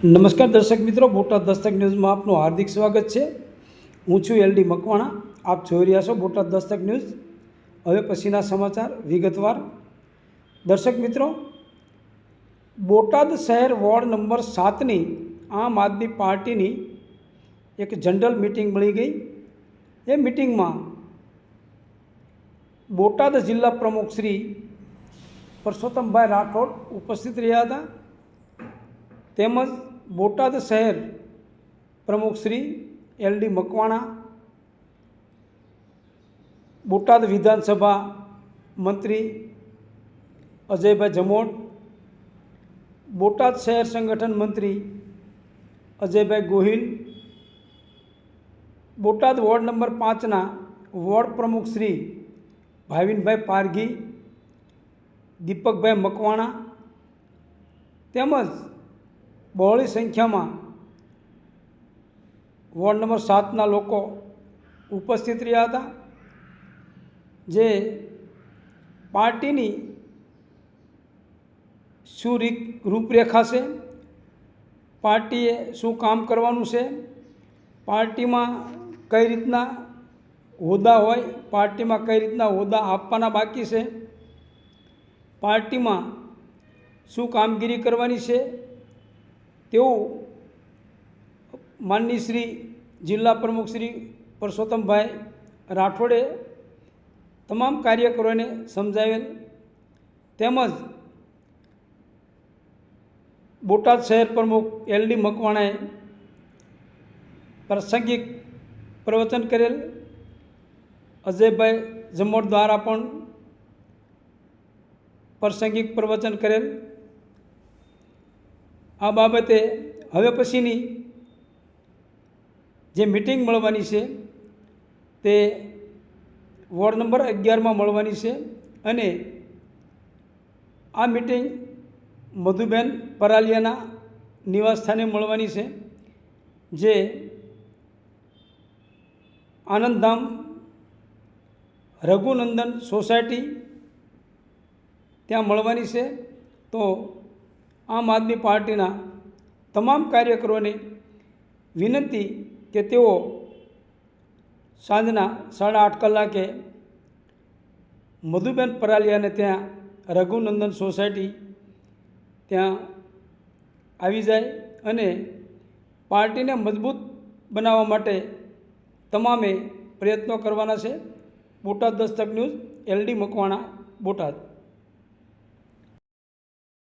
નમસ્કાર દર્શક મિત્રો, બોટાદ દસ્તક ન્યૂઝમાં આપનું હાર્દિક સ્વાગત છે। હું છું એલડી મકવાણા। આપ જોઈ રહ્યા છો બોટાદ દસ્તક ન્યૂઝ। હવે પછીના સમાચાર વિગતવાર। દર્શક મિત્રો, બોટાદ શહેર વોર્ડ નંબર 7ની આમ આદમી પાર્ટીની એક જનરલ મિટિંગ મળી ગઈ। એ મિટિંગમાં બોટાદ જિલ્લા પ્રમુખ શ્રી પરસોત્તમભાઈ રાઠોડ ઉપસ્થિત રહ્યા હતા, તેમજ બોટાદ શહેર પ્રમુખ શ્રી એલડી મકવાણા, બોટાદ વિધાનસભા મંત્રી અજયભાઈ જમોટ, બોટાદ શહેર સંગઠન મંત્રી અજયભાઈ ગોહિલ, બોટાદ વોર્ડ નંબર 5ના વોર્ડ પ્રમુખ શ્રી ભાવિનભાઈ પારઘી, દીપકભાઈ મકવાણા તેમજ બહોળી સંખ્યામાં વોર્ડ નંબર 7ના લોકો ઉપસ્થિત રહ્યા હતા, જે પાર્ટીની શું રૂપરેખા છે, પાર્ટીએ શું કામ કરવાનું છે, પાર્ટીમાં કઈ રીતના હોદ્દા હોય, પાર્ટીમાં કઈ રીતના હોદ્દા આપવાના બાકી છે, પાર્ટીમાં શું કામગીરી કરવાની છે, તેવું માનનીય શ્રી જિલ્લા પ્રમુખ શ્રી પરસોત્તમભાઈ રાઠોડે તમામ કાર્યકરોને સમજાવેલ। તેમજ બોટાદ શહેર પ્રમુખ એલડી મકવાણાએ પ્રાસંગિક પ્રવચન કરેલ। અજયભાઈ જમોટ દ્વારા પણ પ્રાસંગિક પ્રવચન કરેલ। આ બાબતે હવે પછીની જે મિટિંગ મળવાની છે તે વોર્ડ નંબર 11માં મળવાની છે અને આ મિટિંગ મધુબેન પરાલિયાના નિવાસસ્થાને મળવાની છે, જે આનંદધામ રઘુનંદન સોસાયટી ત્યાં મળવાની છે। તો આમ આદમી પાર્ટીના તમામ કાર્યકરોને વિનંતી કે તેઓ સાંજના 8:30 કલાકે મધુબેન પરાલિયાને ત્યાં રઘુનંદન સોસાયટી ત્યાં આવી જાય અને પાર્ટીને મજબૂત બનાવવા માટે તમામે પ્રયત્નો કરવાના છે। Botad Dastak news, LD Makwana, Botad.